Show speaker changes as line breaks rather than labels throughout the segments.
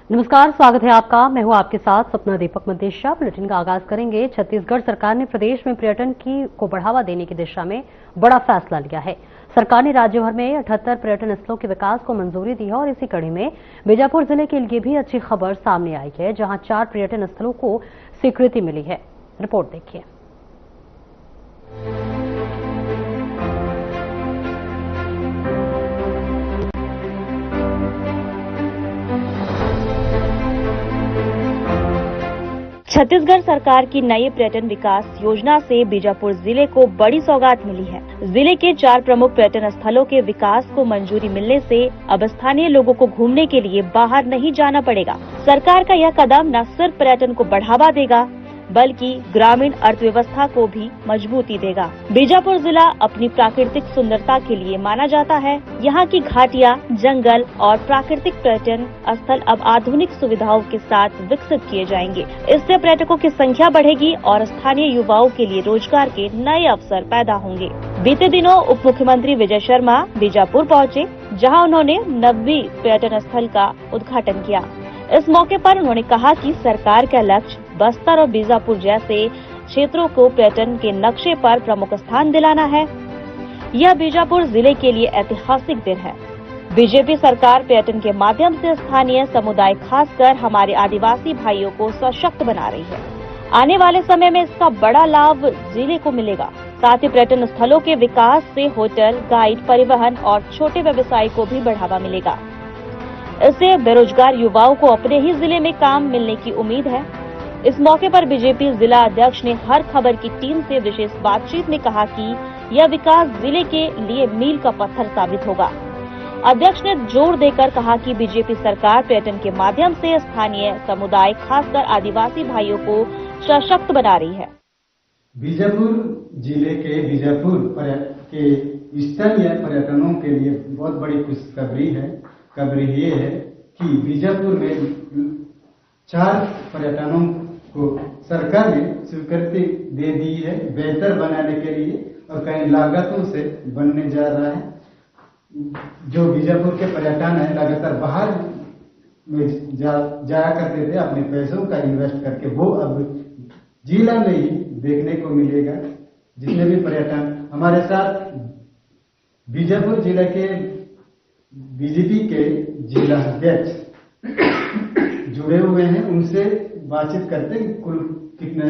नमस्कार, स्वागत है आपका। मैं हूं आपके साथ सपना दीपक मदेशा। बुलेटिन का आगाज करेंगे। छत्तीसगढ़ सरकार ने प्रदेश में पर्यटन को बढ़ावा देने की दिशा में बड़ा फैसला लिया है। सरकार ने राज्य भर में 78 पर्यटन स्थलों के विकास को मंजूरी दी है और इसी कड़ी में बीजापुर जिले के लिए भी अच्छी खबर सामने आई है, जहां 4 पर्यटन स्थलों को स्वीकृति मिली है। रिपोर्ट देखिए।
छत्तीसगढ़ सरकार की नई पर्यटन विकास योजना से बीजापुर जिले को बड़ी सौगात मिली है। जिले के 4 प्रमुख पर्यटन स्थलों के विकास को मंजूरी मिलने से अब स्थानीय लोगों को घूमने के लिए बाहर नहीं जाना पड़ेगा। सरकार का यह कदम न सिर्फ पर्यटन को बढ़ावा देगा बल्कि ग्रामीण अर्थव्यवस्था को भी मजबूती देगा। बीजापुर जिला अपनी प्राकृतिक सुंदरता के लिए माना जाता है। यहाँ की घाटियाँ, जंगल और प्राकृतिक पर्यटन स्थल अब आधुनिक सुविधाओं के साथ विकसित किए जाएंगे। इससे पर्यटकों की संख्या बढ़ेगी और स्थानीय युवाओं के लिए रोजगार के नए अवसर पैदा होंगे। बीते दिनों उप मुख्यमंत्री विजय शर्मा बीजापुर पहुँचे, जहाँ उन्होंने नब्बी पर्यटन स्थल का उद्घाटन किया। इस मौके पर उन्होंने कहा कि सरकार का लक्ष्य बस्तर और बीजापुर जैसे क्षेत्रों को पर्यटन के नक्शे पर प्रमुख स्थान दिलाना है। यह बीजापुर जिले के लिए ऐतिहासिक दिन है। बीजेपी सरकार पर्यटन के माध्यम से स्थानीय समुदाय, खासकर हमारे आदिवासी भाइयों को सशक्त बना रही है। आने वाले समय में इसका बड़ा लाभ जिले को मिलेगा। साथ ही पर्यटन स्थलों के विकास से होटल, गाइड, परिवहन और छोटे व्यवसाय को भी बढ़ावा मिलेगा। इससे बेरोजगार युवाओं को अपने ही जिले में काम मिलने की उम्मीद है। इस मौके पर बीजेपी जिला अध्यक्ष ने हर खबर की टीम से विशेष बातचीत में कहा कि यह विकास जिले के लिए मील का पत्थर साबित होगा। अध्यक्ष ने जोर देकर कहा कि बीजेपी सरकार पर्यटन के माध्यम से स्थानीय समुदाय, खासकर आदिवासी भाइयों को सशक्त बना रही है।
बीजापुर जिले के बीजापुर के स्थानीय पर्यटनों के लिए बहुत बड़ी खुशखबरी है। खबरी ये है कि बीजापुर में 4 पर्यटनों को सरकार ने स्वीकृति दे दी है बेहतर बनाने के लिए, और कई लागतों से बनने जा रहा है। जो बीजापुर के पर्यटन है लगातार बाहर में जाया करते थे अपने पैसों का इन्वेस्ट करके, वो अब जिला में ही देखने को मिलेगा। जितने भी पर्यटन हमारे साथ बीजापुर जिला के बीजेपी के जिला अध्यक्ष जुड़े हुए हैं, उनसे बातचीत करते हैं कुल कितने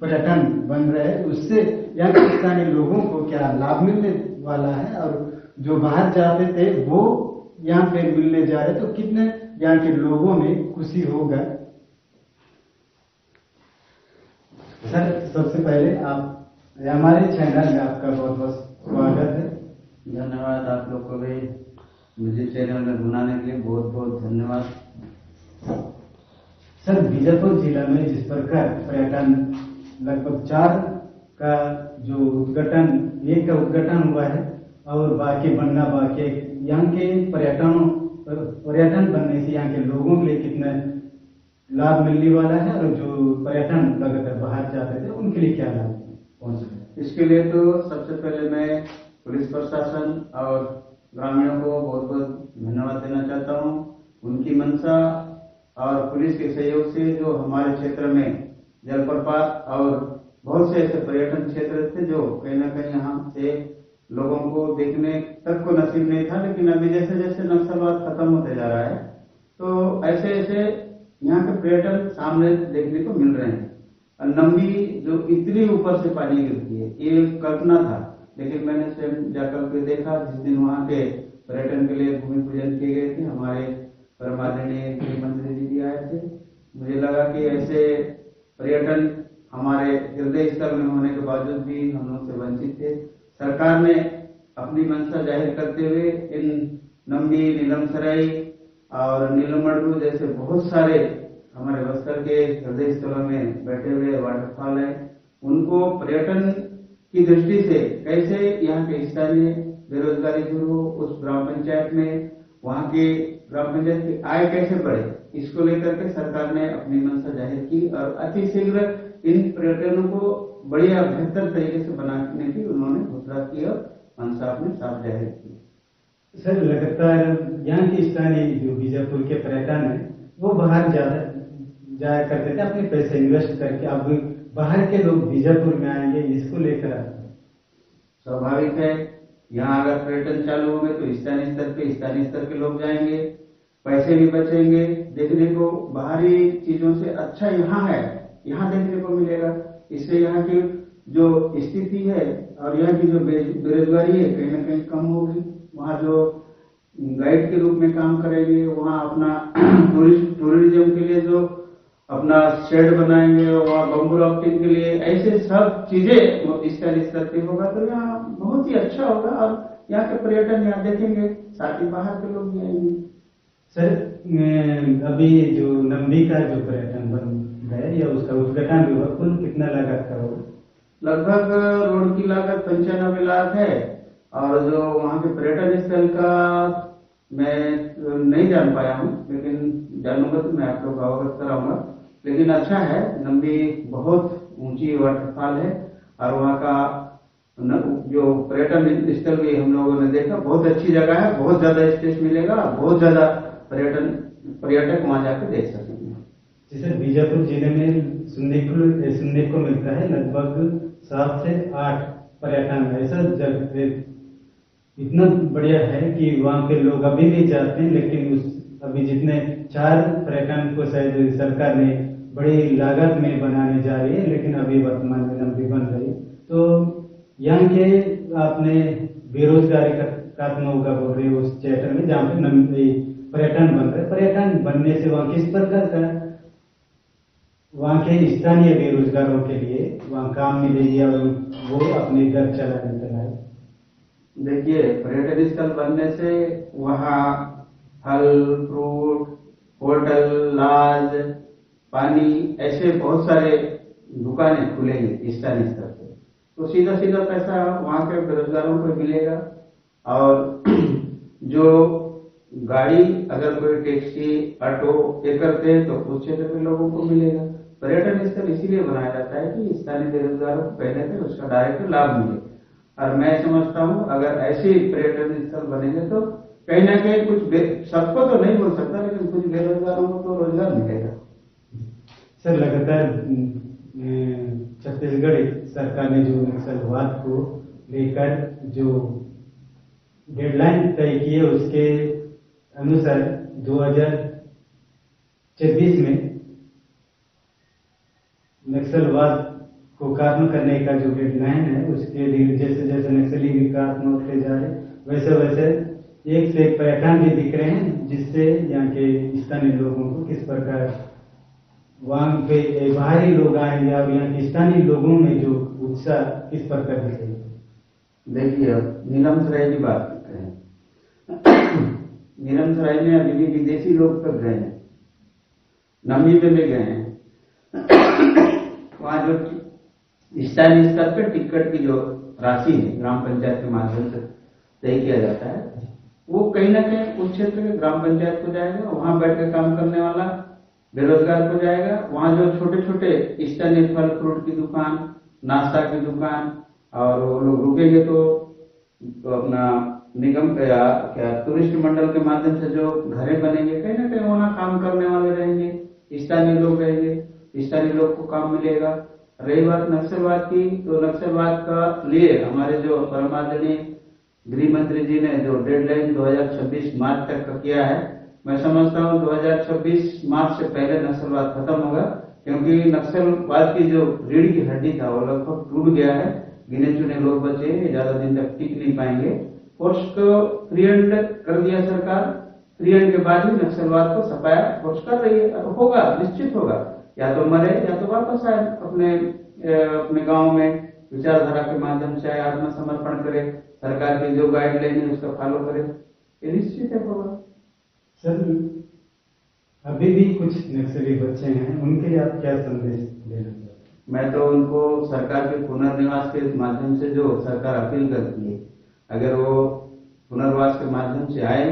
पर्यटन बन रहे हैं, उससे यहाँ के स्थानीय लोगों को क्या लाभ मिलने वाला है, और जो बाहर जाते थे वो यहाँ पे मिलने जा रहे तो कितने यहाँ के लोगों में खुशी होगा। सर, सबसे पहले आप हमारे चैनल में आपका बहुत बहुत स्वागत है।
धन्यवाद। आप लोग को भी मुझे चैनल में बुलाने के लिए बहुत बहुत धन्यवाद।
सर, बीजापुर जिला में जिस प्रकार पर्यटन लगभग 4 का जो उद्घाटन, एक का उद्घाटन हुआ है और बाकी बनना बाकी, यहाँ के पर्यटन बनने से यहाँ के लोगों के लिए कितना लाभ मिलने वाला है, और जो पर्यटन लगातार बाहर जाते थे उनके लिए क्या लाभ पहुंच रहा है?
इसके लिए तो सबसे पहले मैं पुलिस प्रशासन और ग्रामीणों को बहुत बहुत धन्यवाद देना चाहता हूँ। उनकी मंशा और पुलिस के सहयोग से जो हमारे क्षेत्र में जलप्रपात और बहुत से ऐसे पर्यटन क्षेत्र थे जो कहीं ना कहीं यहाँ से लोगों को देखने तक को नसीब नहीं था, लेकिन अभी जैसे जैसे नक्सलवाद खत्म होते जा रहा है तो ऐसे ऐसे यहाँ के पर्यटन सामने देखने को मिल रहे हैं। नंबी जो इतनी ऊपर से पानी गिरती है, ये कल्पना था, लेकिन मैंने स्वयं जाकर के देखा। जिस दिन वहाँ के पर्यटन के लिए भूमि पूजन किए गए थे, हमारे परम आदरणीय गृहमंत्री जी भी आए थे। मुझे लगा कि ऐसे पर्यटन हमारे हृदय स्थल में होने के बावजूद भी हम लोग से वंचित थे। सरकार ने अपनी मंशा जाहिर करते हुए इन नंबी, नीलमसराई और नीलमड़गू जैसे बहुत सारे हमारे बस्तर के हृदय स्थलों में बैठे हुए वाटरफॉल है, उनको पर्यटन की दृष्टि से कैसे यहाँ के स्थानीय बेरोजगारी दूर हो, उस ग्राम पंचायत में वहाँ के ग्राम पंचायत की आय कैसे बढ़े, इसको लेकर के सरकार ने अपनी मंशा जाहिर की और अति शीघ्र इन पर्यटनों को बढ़िया बेहतर तरीके से बनाने की उन्होंने घोषणा की और मंशा अपने साफ जाहिर की।
सर, लगातार यहाँ के स्थानीय जो बीजापुर के पर्यटन है वो बाहर जाया करते थे अपने पैसे इन्वेस्ट करके। अब बाहर के लोग बीजापुर में आएंगे, इसको लेकर आते हैं।
स्वाभाविक है, यहाँ अगर पर्यटन चालू होंगे तो स्थानीय स्तर के लोग जाएंगे, पैसे भी बचेंगे। देखने को बाहरी चीजों से अच्छा यहाँ है, यहाँ देखने को मिलेगा। इससे यहाँ की जो स्थिति है और यहाँ की जो बेरोजगारी है कहीं ना कहीं कम होगी। वहाँ जो गाइड के रूप में काम करेंगे, वहाँ अपना टूरिज्म के लिए जो अपना शेड बनाएंगे, वहाँ बम्बू राफ्टिंग के लिए, ऐसे सब चीजें स्थानीय स्तर पे होगा तो यहाँ बहुत ही अच्छा होगा और यहाँ के पर्यटन यहाँ देखेंगे, साथ ही बाहर के लोग भी आएंगे।
सर अभी जो नंदी का जो पर्यटन बन है या उसका उद्घाटन भी हुआ, कुल कितना लागत का होगा?
लगभग रोड की लागत 95 लाख है और जो वहाँ के पर्यटन स्थल का मैं नहीं जान पाया हूँ, लेकिन जानूंगा तो मैं आप लोग को अवगत कराऊंगा। लेकिन अच्छा है, नंदी बहुत ऊंची वाटरफॉल है और वहाँ का जो पर्यटन स्थल भी हम लोगों ने देखा, बहुत अच्छी जगह है, बहुत ज्यादा स्पेस मिलेगा, बहुत ज्यादा पर्यटक वहाँ जाकर देख सकेंगे।
जैसे बीजापुर जिले में सुनने को मिलता है लगभग 7 से 8 पर्यटन ऐसा जगह इतना बढ़िया है कि वहाँ के लोग अभी भी जाते हैं, लेकिन अभी जितने 4 पर्यटन को शायद सरकार ने बड़ी लागत में बनाने जा रही है, लेकिन अभी वर्तमान में नंदी बन रही है। तो यहाँ के आपने बेरोजगारी का होगा बोल रहे हो उस क्षेत्र में जहाँ पे नंदी पर्यटन बन रहे, पर्यटन बनने से वहाँ किस प्रकार का वहाँ के स्थानीय बेरोजगारों के लिए वहाँ काम मिलेगी और वो अपने घर चलाने का है?
देखिए, पर्यटन स्थल बनने से वहाँ फल, फ्रूट, होटल, लॉज, पानी, ऐसे बहुत सारे दुकानें खुलेंगी स्थानीय स्तर पे, तो सीधा पैसा वहाँ के बेरोजगारों को मिलेगा। और जो गाड़ी अगर कोई टैक्सी, ऑटो ये करते हैं तो उस क्षेत्र के लोगों को मिलेगा। पर्यटन स्थल इसीलिए बनाया जाता है कि स्थानीय बेरोजगारों को पहले से उसका डायरेक्ट लाभ मिले। और मैं समझता हूँ अगर ऐसे पर्यटन स्थल बनेंगे तो कहीं ना कहीं कुछ, सबको तो नहीं बोल सकता, लेकिन कुछ बेरोजगारों को तो रोजगार मिलेगा।
सर लगातार छत्तीसगढ़ सरकार ने जो नक्सलवाद को लेकर जो डेडलाइन तय की है उसके अनुसार 2026 में नक्सलवाद को खत्म करने का जो डेडलाइन है उसके लिए जैसे जैसे नक्सली विकास में उठते जा रहे वैसे वैसे एक से एक पर्यटन भी दिख रहे हैं, जिससे यहाँ के स्थानीय लोगों को किस प्रकार वहाँ पे बाहरी लोग आएंगे और यहाँ के स्थानीय लोगों में जो उत्साह किस प्रकार दिखेगा।
देखिए, अब नीलमसराय की बात करते हैं। नीलमसराय में अभी भी विदेशी लोग तक गए हैं, नमीबे में गए हैं। वहाँ जो स्थानीय स्तर पर टिकट की जो राशि है ग्राम पंचायत के माध्यम से तय किया जाता है, वो कहीं ना कहीं उस क्षेत्र के ग्राम पंचायत को जाएगा, वहां बैठ के काम करने वाला बेरोजगार को जाएगा। वहां जो छोटे छोटे स्थानीय फल फ्रूट की दुकान, नाश्ता की दुकान, और वो लोग रुकेंगे तो अपना निगम क्या टूरिस्ट मंडल के माध्यम से जो घरें बनेंगे, कहीं ना कहीं वहां काम करने वाले रहेंगे, स्थानीय लोग रहेंगे, स्थानीय लोग को काम मिलेगा। रही बात नक्सलवाद की, तो नक्सलवाद का लिए हमारे जो परमादरणीय गृह मंत्री जी ने जो डेडलाइन 2026 मार्च तक का किया है, मैं समझता हूँ 2026 मार्च से पहले नक्सलवाद खत्म होगा, क्योंकि नक्सलवाद की जो रीढ़ की हड्डी था वो लगभग टूट गया है। गिने चुने लोग बचे हैं, ज्यादा दिन तक टिक नहीं पाएंगे। फोर्स को फ्री हैंड कर दिया सरकार, फ्री हैंड के बाद ही नक्सलवाद को सफाया फोर्स कर रही है। होगा, निश्चित होगा, या तो मरे या तो वापस आए अपने गांव में, विचारधारा के माध्यम से आत्मसमर्पण करे, सरकार की जो गाइडलाइन है उसका फॉलो करे, ये निश्चित है होगा।
सर अभी भी कुछ नक्सली बच्चे हैं, उनके लिए आप क्या संदेश देना चाहते हैं?
मैं तो उनको सरकार के पुनर्निवास के माध्यम से जो सरकार अपील करती है, अगर वो पुनर्वास के माध्यम से आए,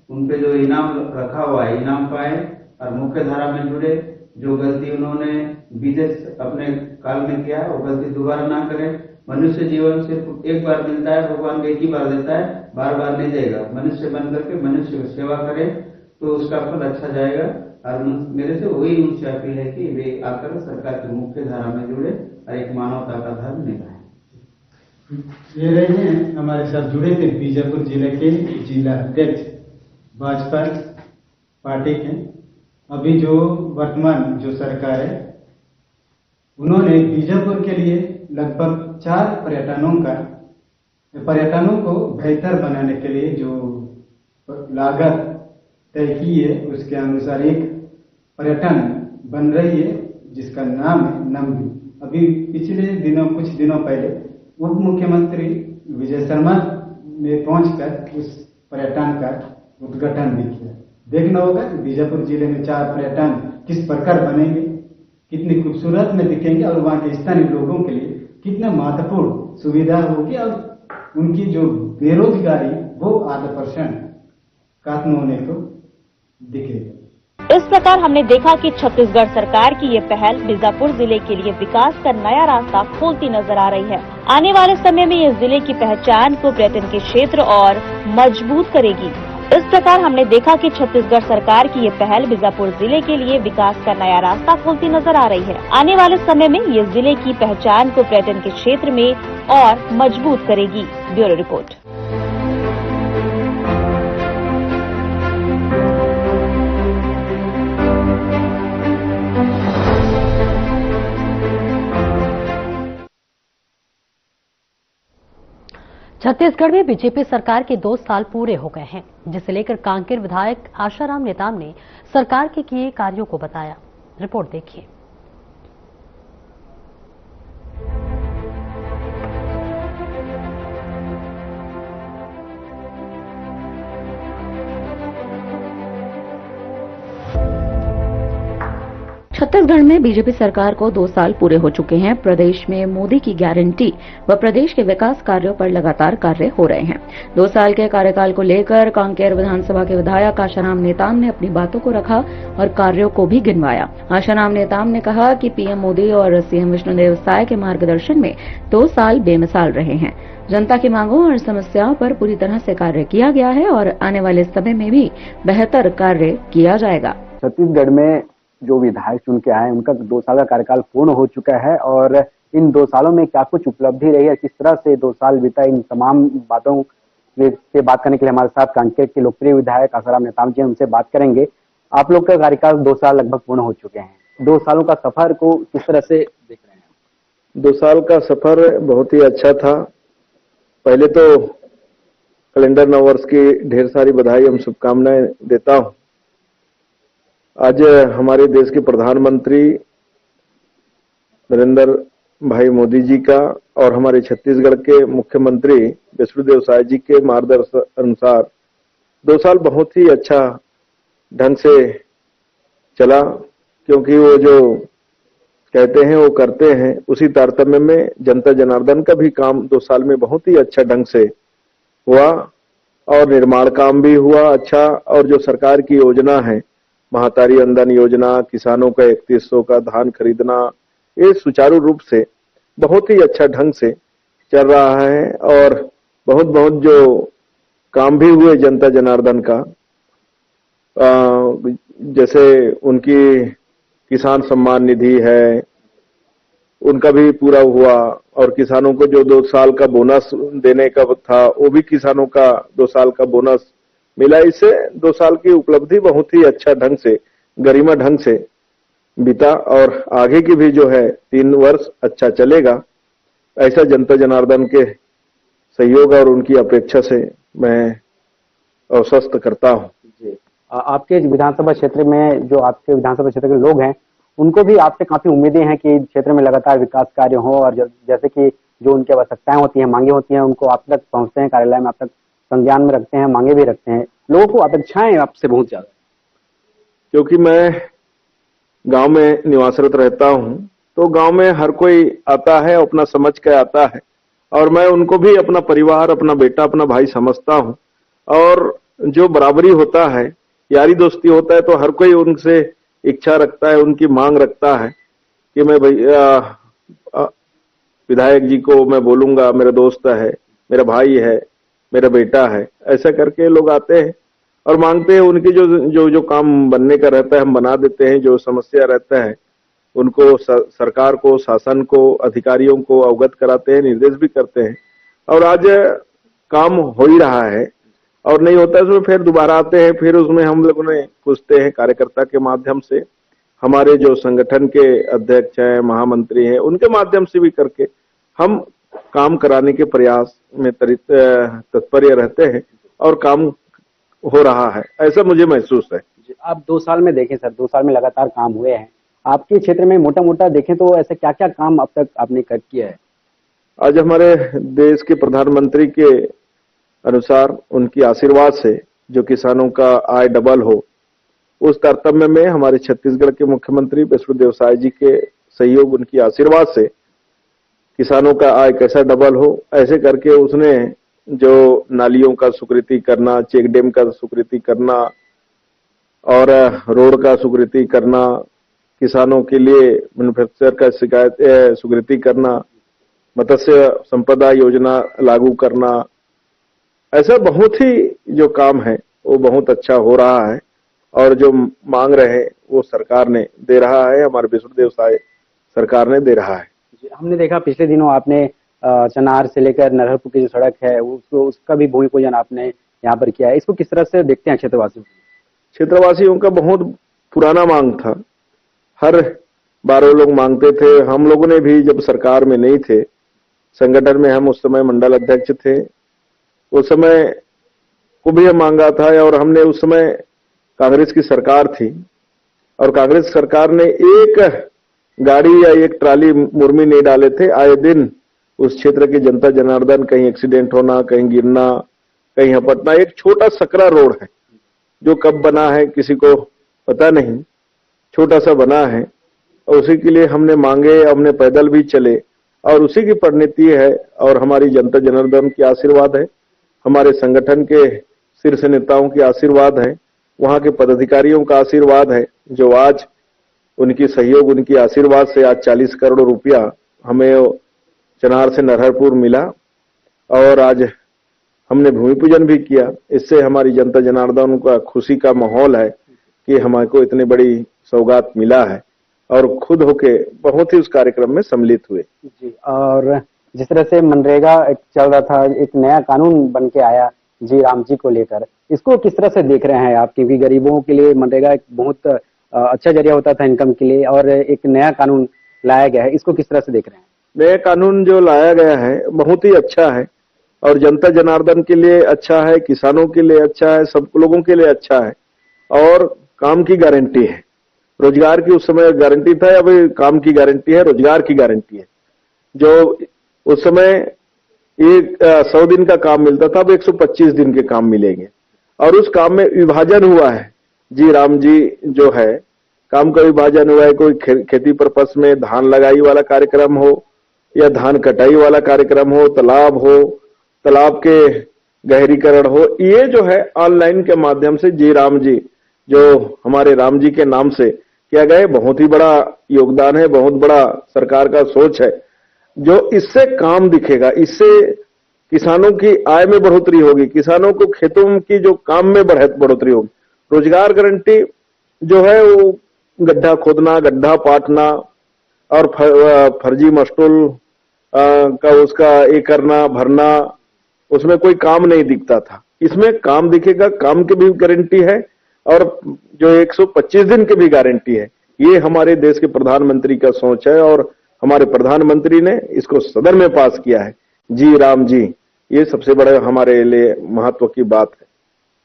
उनपे जो इनाम रखा हुआ है इनाम पाए और मुख्य धारा में जुड़े। जो गलती उन्होंने विदेश अपने काल में किया वो गलती दोबारा ना करें। मनुष्य जीवन सिर्फ एक बार मिलता है, भगवान एक ही बार देता है, बार बार नहीं देगा। मनुष्य बन करके मनुष्य की सेवा करें, तो उसका फल अच्छा जाएगा। और मेरे से वही उनसे अपील है कि वे आकर सरकार की मुख्य धारा में जुड़े और एक मानवता का धर्म निभाएं।
ये रहे हैं हमारे साथ जुड़े थे बीजापुर जिले के जिला अध्यक्ष भाजपा पार्टी के। अभी जो वर्तमान जो सरकार है उन्होंने बीजापुर के लिए लगभग 4 पर्यटनों को बेहतर बनाने के लिए जो लागत तय की है उसके अनुसार एक पर्यटन बन रही है जिसका नाम है नमगी। अभी पिछले दिनों कुछ दिनों पहले उप मुख्यमंत्री विजय शर्मा ने पहुंचकर उस पर्यटन का उद्घाटन भी किया। देखना होगा बीजापुर जिले में 4 पर्यटन किस प्रकार बनेंगे, कितनी खूबसूरत में दिखेंगे और वहां के स्थानीय लोगों के लिए कितना महत्वपूर्ण सुविधा होगी और उनकी जो बेरोजगारी वो 8% खत्म होने को दिखेगा।
इस प्रकार हमने देखा कि छत्तीसगढ़ सरकार की ये पहल बीजापुर जिले के लिए विकास का नया रास्ता खोलती नजर आ रही है। आने वाले समय में ये जिले की पहचान को पर्यटन के क्षेत्र और मजबूत करेगी। इस प्रकार हमने देखा कि छत्तीसगढ़ सरकार की ये पहल बीजापुर जिले के लिए विकास का नया रास्ता खोलती नजर आ रही है। आने वाले समय में ये जिले की पहचान को पर्यटन के क्षेत्र में और मजबूत करेगी। Bureau report.
छत्तीसगढ़ में बीजेपी सरकार के 2 साल पूरे हो गए हैं, जिसे लेकर कांकेर विधायक आशाराम नेताम ने सरकार के किए कार्यों को बताया। रिपोर्ट देखिए।
छत्तीसगढ़ में बीजेपी सरकार को 2 साल पूरे हो चुके हैं। प्रदेश में मोदी की गारंटी व प्रदेश के विकास कार्यों पर लगातार कार्य हो रहे हैं। 2 साल के कार्यकाल को लेकर कांकेर विधानसभा के विधायक आशाराम नेताम ने अपनी बातों को रखा और कार्यों को भी गिनवाया। आशाराम नेताम ने कहा कि पीएम मोदी और सीएम विष्णुदेव साय के मार्गदर्शन में 2 साल बेमिसाल रहे हैं। जनता की मांगों और समस्याओं पर पूरी तरह से कार्य किया गया है और आने वाले समय में भी बेहतर कार्य किया जाएगा।
छत्तीसगढ़ में जो विधायक चुन के आए उनका 2 साल का कार्यकाल पूर्ण हो चुका है और इन 2 सालों में क्या कुछ उपलब्धि रही है, किस तरह से 2 साल बीता, इन तमाम बातों से बात करने के लिए हमारे साथ कांकेर के लोकप्रिय विधायक आशाराम नेताम जी उनसे बात करेंगे। आप लोग का कार्यकाल 2 साल लगभग पूर्ण हो चुके हैं। 2 सालों का सफर को किस तरह से देख रहे हैं?
2 साल का सफर बहुत ही अच्छा था। पहले तो कैलेंडर नववर्ष की ढेर सारी बधाई एवं शुभकामनाएं देता हूं। आज हमारे देश के प्रधानमंत्री नरेंद्र भाई मोदी जी का और हमारे छत्तीसगढ़ के मुख्यमंत्री विष्णुदेव साय जी के मार्गदर्शन अनुसार 2 साल बहुत ही अच्छा ढंग से चला, क्योंकि वो जो कहते हैं वो करते हैं। उसी तारतम्य में जनता जनार्दन का भी काम 2 साल में बहुत ही अच्छा ढंग से हुआ और निर्माण काम भी हुआ अच्छा। और जो सरकार की योजना है, महातारी अंदन योजना, किसानों का 3100 का धान खरीदना, ये सुचारू रूप से बहुत ही अच्छा ढंग से चल रहा है और बहुत जो काम भी हुए जनता जनार्दन का, जैसे उनकी किसान सम्मान निधि है उनका भी पूरा हुआ और किसानों को जो 2 साल का बोनस देने का था वो भी किसानों का 2 साल का बोनस मिला। इससे 2 साल की उपलब्धि बहुत ही अच्छा ढंग से, गरिमा ढंग से बीता और आगे की भी जो है 3 वर्ष अच्छा चलेगा, ऐसा जनता जनार्दन के सहयोग और उनकी अपेक्षा से मैं आश्वस्त करता हूं।
जी, आपके विधानसभा क्षेत्र में जो आपके विधानसभा क्षेत्र के लोग हैं उनको भी आपसे काफी उम्मीदें हैं कि क्षेत्र में लगातार विकास कार्य हो और जैसे कि जो उनकी आवश्यकताएं होती हैं, मांगे होती हैं, उनको आप तक पहुंचते हैं, कार्यालय में आप तक संज्ञान में रखते हैं, मांगे भी रखते हैं। लोगों को अपेक्षाएं आपसे बहुत ज्यादा,
क्योंकि मैं गांव में निवासरत रहता हूं तो गांव में हर कोई आता है, अपना समझ के आता है और मैं उनको भी अपना परिवार, अपना बेटा, अपना भाई समझता हूं। और जो बराबरी होता है, यारी दोस्ती होता है, तो हर कोई उनसे इच्छा रखता है, उनकी मांग रखता है कि मैं भैया विधायक जी को मैं बोलूंगा, मेरा दोस्त है, मेरा भाई है, मेरा बेटा है, ऐसा करके लोग आते हैं और मांगते हैं उनके जो काम बनने का रहता है हम बना देते हैं, जो समस्या रहता है उनको सरकार को, शासन को, अधिकारियों को अवगत कराते हैं, निर्देश भी करते हैं। और आज काम हो ही रहा है और नहीं होता है उसमें फिर दोबारा आते हैं, फिर उसमें हम लोगों ने पूछते हैं कार्यकर्ता के माध्यम से, हमारे जो संगठन के अध्यक्ष हैं, महामंत्री हैं, उनके माध्यम से भी करके हम काम कराने के प्रयास में तत्पर रहते हैं और काम हो रहा है, ऐसा मुझे महसूस है।
आप 2 साल में देखें सर, 2 साल में लगातार काम हुए हैं आपके क्षेत्र में, मोटा मोटा देखें तो ऐसे क्या क्या काम अब तक आपने कर किया है?
आज हमारे देश के प्रधानमंत्री के अनुसार उनकी आशीर्वाद से जो किसानों का आय डबल हो, उस तारतम्य में हमारे छत्तीसगढ़ के मुख्यमंत्री विष्णुदेव साय जी के सहयोग, उनकी आशीर्वाद से किसानों का आय कैसा डबल हो, ऐसे करके उसने जो नालियों का स्वीकृति करना, चेक डैम का स्वीकृति करना और रोड का स्वीकृति करना, किसानों के लिए मैन्युफैक्चर का स्वीकृति करना, मत्स्य संपदा योजना लागू करना, ऐसा बहुत ही जो काम है वो बहुत अच्छा हो रहा है और जो मांग रहे हैं वो सरकार ने दे रहा है, हमारे विष्णुदेव साय सरकार ने दे रहा है।
हमने देखा पिछले दिनों आपने चनार से लेकर नरहरपुर की जो सड़क है उसका भी भूमि पूजन आपने यहाँ पर किया है, इसको किस तरह से देखते हैं क्षेत्रवासियों?
क्षेत्रवासियों का बहुत पुराना मांग था, हर बार वो लोग मांगते थे। हम लोगों ने भी जब सरकार में नहीं थे, संगठन में हम उस समय मंडल अध्यक्ष थे, उस समय को भी हम मांगा था और हमने उस समय कांग्रेस की सरकार थी और कांग्रेस सरकार ने एक गाड़ी या एक ट्राली मुर्मी नहीं डाले थे। आए दिन उस क्षेत्र के जनता जनार्दन कहीं एक्सीडेंट होना, कहीं गिरना, कहीं हपटना। एक छोटा सकरा रोड है जो कब बना है किसी को पता नहीं, छोटा सा बना है और उसी के लिए हमने मांगे, हमने पैदल भी चले और उसी की परिणति है और हमारी जनता जनार्दन की आशीर्वाद है, हमारे संगठन के शीर्ष नेताओं की आशीर्वाद है, वहां के पदाधिकारियों का आशीर्वाद है, जो आज उनकी सहयोग, उनकी आशीर्वाद से आज 40 करोड़ रुपया हमें चनार से नरहरपुर मिला और आज हमने भूमि पूजन भी किया। इससे हमारी जनता जनार्दन का खुशी का माहौल है कि हमारे को इतनी बड़ी सौगात मिला है और खुद होके बहुत ही उस कार्यक्रम में सम्मिलित हुए।
जी, और जिस तरह से मनरेगा चल रहा था, एक नया कानून बन के आया जी राम जी को लेकर, इसको किस तरह से देख रहे हैं आप? क्योंकि गरीबों के लिए मनरेगा एक बहुत अच्छा जरिया होता था इनकम के लिए और एक नया कानून लाया गया है, इसको किस तरह से देख रहे हैं?
नया कानून जो लाया गया है बहुत ही अच्छा है और जनता जनार्दन के लिए अच्छा है, किसानों के लिए अच्छा है, सब लोगों के लिए अच्छा है और काम की गारंटी है। रोजगार की उस समय गारंटी था, अभी काम की गारंटी है, रोजगार की गारंटी है। जो उस समय 100 दिन का काम मिलता था, अब 125 दिन के काम मिलेंगे और उस काम में विभाजन हुआ है। जी राम जी जो है काम का विभाजन हुआ है, कोई खेती पर्पस में धान लगाई वाला कार्यक्रम हो या धान कटाई वाला कार्यक्रम हो, तालाब के गहरीकरण हो, ये जो है ऑनलाइन के माध्यम से जी राम जी जो हमारे राम जी के नाम से किया गया, बहुत ही बड़ा योगदान है, बहुत बड़ा सरकार का सोच है। जो इससे काम दिखेगा, इससे किसानों की आय में बढ़ोतरी होगी, किसानों को खेतों की जो काम में बढ़ोतरी होगी। रोजगार गारंटी जो है वो गड्ढा खोदना, गड्ढा पाटना और फर्जी मस्टूल का उसका ये करना, भरना, उसमें कोई काम नहीं दिखता था। इसमें काम दिखेगा, काम की भी गारंटी है और जो 125 दिन की भी गारंटी है। ये हमारे देश के प्रधानमंत्री का सोच है और हमारे प्रधानमंत्री ने इसको सदन में पास किया है। जी राम जी, ये सबसे बड़ा हमारे लिए महत्व की बात है।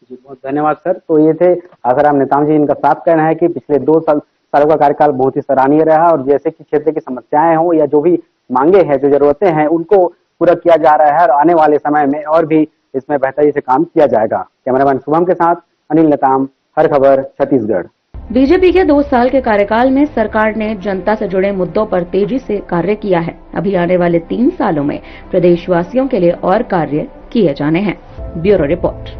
जी बहुत धन्यवाद सर। तो ये थे आसाराम नेताम जी, इनका साफ कहना है कि पिछले 2 सालों का कार्यकाल बहुत ही सराहनीय रहा और जैसे कि क्षेत्र की समस्याएं हों या जो भी मांगे हैं, जो जरूरतें हैं, उनको पूरा किया जा रहा है और आने वाले समय में और भी इसमें बेहतरी से काम किया जाएगा। कैमरामैन शुभम के साथ अनिल नेताम, हर खबर छत्तीसगढ़।
बीजेपी के 2 साल के कार्यकाल में सरकार ने जनता से जुड़े मुद्दों पर तेजी से कार्य किया है। अभी आने वाले 3 सालों में प्रदेशवासियों के लिए और कार्य किए जाने हैं। Bureau report.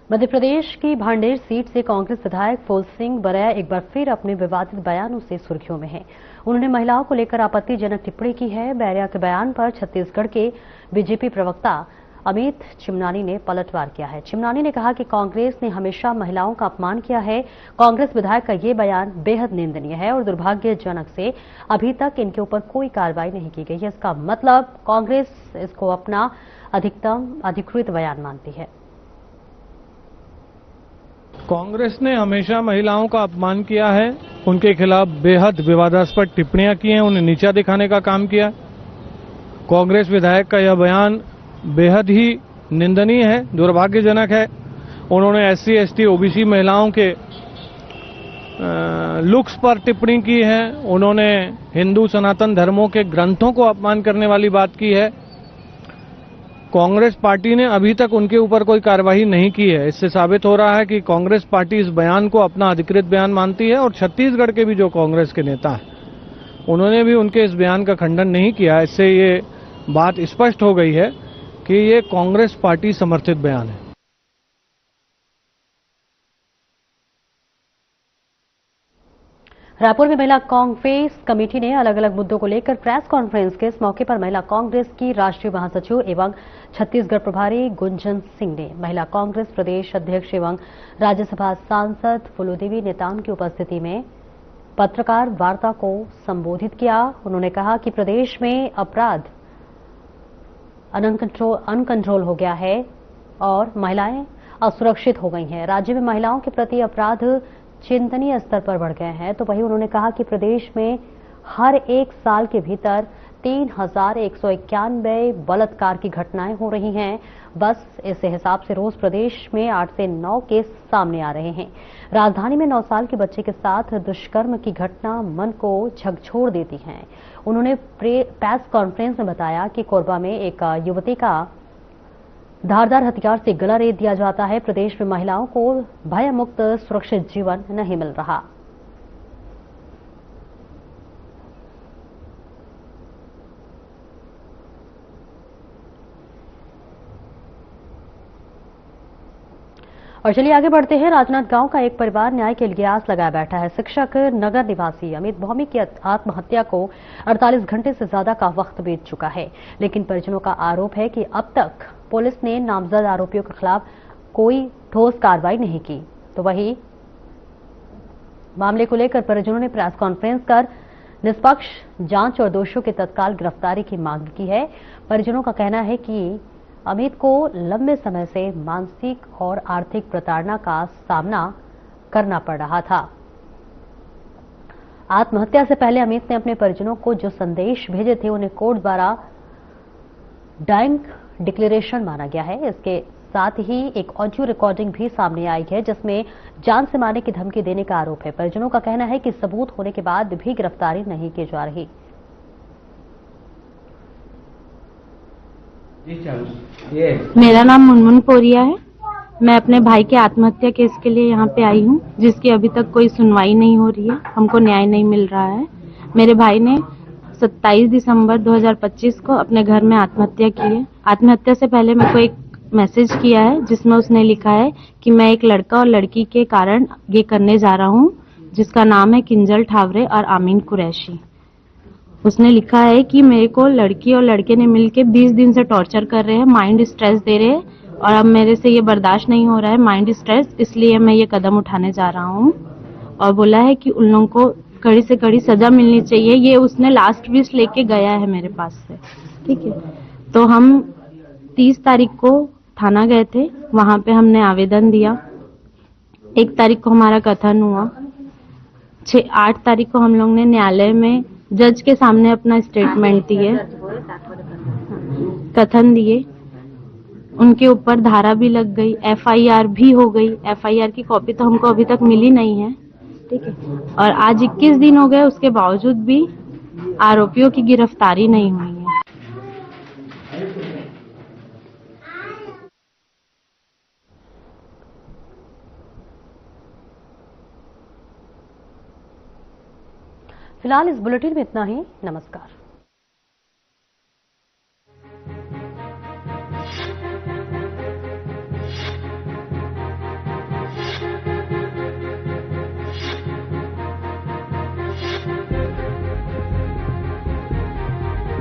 मध्य प्रदेश की भांडेर सीट से कांग्रेस विधायक फूल सिंह बरैया एक बार फिर अपने विवादित बयानों से सुर्खियों में हैं। उन्होंने महिलाओं को लेकर आपत्तिजनक टिप्पणी की है। बरैया के बयान पर छत्तीसगढ़ के बीजेपी प्रवक्ता अमित चिमनानी ने पलटवार किया है। चिमनानी ने कहा कि कांग्रेस ने हमेशा महिलाओं का अपमान किया है। कांग्रेस विधायक का ये बयान बेहद निंदनीय है और दुर्भाग्यजनक से अभी तक इनके ऊपर कोई कार्रवाई नहीं की गई है। इसका मतलब कांग्रेस इसको अपना अधिकृत बयान मानती है।
कांग्रेस ने हमेशा महिलाओं का अपमान किया है, उनके खिलाफ बेहद विवादास्पद टिप्पणियां की हैं, उन्हें नीचा दिखाने का काम किया। कांग्रेस विधायक का यह बयान बेहद ही निंदनीय है, दुर्भाग्यजनक है। उन्होंने एससी, एसटी, ओबीसी महिलाओं के लुक्स पर टिप्पणी की है। उन्होंने हिंदू सनातन धर्मों के ग्रंथों को अपमान करने वाली बात की है। कांग्रेस पार्टी ने अभी तक उनके ऊपर कोई कार्रवाई नहीं की है। इससे साबित हो रहा है कि कांग्रेस पार्टी इस बयान को अपना अधिकृत बयान मानती है और छत्तीसगढ़ के भी जो कांग्रेस के नेता हैं उन्होंने भी उनके इस बयान का खंडन नहीं किया। इससे ये बात स्पष्ट हो गई है कि ये कांग्रेस पार्टी समर्थित बयान है।
रायपुर में महिला कांग्रेस कमेटी ने अलग अलग मुद्दों को लेकर प्रेस कॉन्फ्रेंस के इस मौके पर महिला कांग्रेस की राष्ट्रीय महासचिव एवं छत्तीसगढ़ प्रभारी गुंजन सिंह ने महिला कांग्रेस प्रदेश अध्यक्ष एवं राज्यसभा सांसद फूलोदेवी नेताम की उपस्थिति में पत्रकार वार्ता को संबोधित किया। उन्होंने कहा कि प्रदेश में अपराध अनकंट्रोल हो गया है और महिलाएं असुरक्षित हो गई हैं। राज्य में महिलाओं के प्रति अपराध चिंतनीय स्तर पर बढ़ गए हैं। तो वहीं उन्होंने कहा कि प्रदेश में हर एक साल के भीतर 3191 बलात्कार की घटनाएं हो रही हैं। बस इस हिसाब से रोज प्रदेश में 8 से 9 केस सामने आ रहे हैं। राजधानी में 9 साल के बच्चे के साथ दुष्कर्म की घटना मन को झकझोर देती है। उन्होंने प्रेस कॉन्फ्रेंस में बताया कि कोरबा में एक युवती का धारदार हथियार से गला रेत दिया जाता है। प्रदेश में महिलाओं को भयमुक्त सुरक्षित जीवन नहीं मिल रहा। और चलिए आगे बढ़ते हैं। राजनांदगांव का एक परिवार न्याय के लिए आस लगाए बैठा है। शिक्षक नगर निवासी अमित भौमिक की आत्महत्या को 48 घंटे से ज्यादा का वक्त बीत चुका है, लेकिन परिजनों का आरोप है कि अब तक पुलिस ने नामजद आरोपियों के खिलाफ कोई ठोस कार्रवाई नहीं की। तो वहीं मामले को लेकर परिजनों ने प्रेस कॉन्फ्रेंस कर निष्पक्ष जांच और दोषियों की तत्काल गिरफ्तारी की मांग की है। परिजनों का कहना है कि अमित को लंबे समय से मानसिक और आर्थिक प्रताड़ना का सामना करना पड़ रहा था। आत्महत्या से पहले अमित ने अपने परिजनों को जो संदेश भेजे थे उन्हें कोर्ट द्वारा डाइंग डिक्लेरेशन माना गया है। इसके साथ ही एक ऑडियो रिकॉर्डिंग भी सामने आई है जिसमें जान से मारने की धमकी देने का आरोप है। परिजनों का कहना है कि सबूत होने के बाद भी गिरफ्तारी नहीं की जा रही।
मेरा नाम मुनमुन पोरिया है। मैं अपने भाई के आत्महत्या केस के लिए यहाँ पे आई हूँ, जिसकी अभी तक कोई सुनवाई नहीं हो रही है। हमको न्याय नहीं मिल रहा है। मेरे भाई ने 27 दिसंबर 2025 को अपने घर में आत्महत्या की है। आत्महत्या से पहले मेरे को एक मैसेज किया है जिसमें उसने लिखा है कि मैं एक लड़का और लड़की के कारण ये करने जा रहा हूँ, जिसका नाम है किंजल ठावरे और आमीन कुरैशी। उसने लिखा है कि मेरे को लड़की और लड़के ने मिलके 20 दिन से टॉर्चर कर रहे हैं, माइंड स्ट्रेस दे रहे हैं और अब मेरे से ये बर्दाश्त नहीं हो रहा है माइंड स्ट्रेस, इसलिए मैं ये कदम उठाने जा रहा हूँ। और बोला है कि उन लोगों को कड़ी से कड़ी सजा मिलनी चाहिए। ये उसने लास्ट विश लेके गया है मेरे पास से, ठीक है। तो हम 30 तारीख को थाना गए थे, वहां पे हमने आवेदन दिया। 1 तारीख को हमारा कथन हुआ। 8 तारीख को हम लोग ने न्यायालय में जज के सामने अपना स्टेटमेंट दिए, कथन दिए। उनके ऊपर धारा भी लग गई, एफआईआर भी हो गई। एफआईआर की कॉपी तो हमको अभी तक मिली नहीं है, ठीक है। और आज 21 दिन हो गए, उसके बावजूद भी आरोपियों की गिरफ्तारी नहीं हुई है।
फिलहाल इस बुलेटिन में इतना ही। नमस्कार।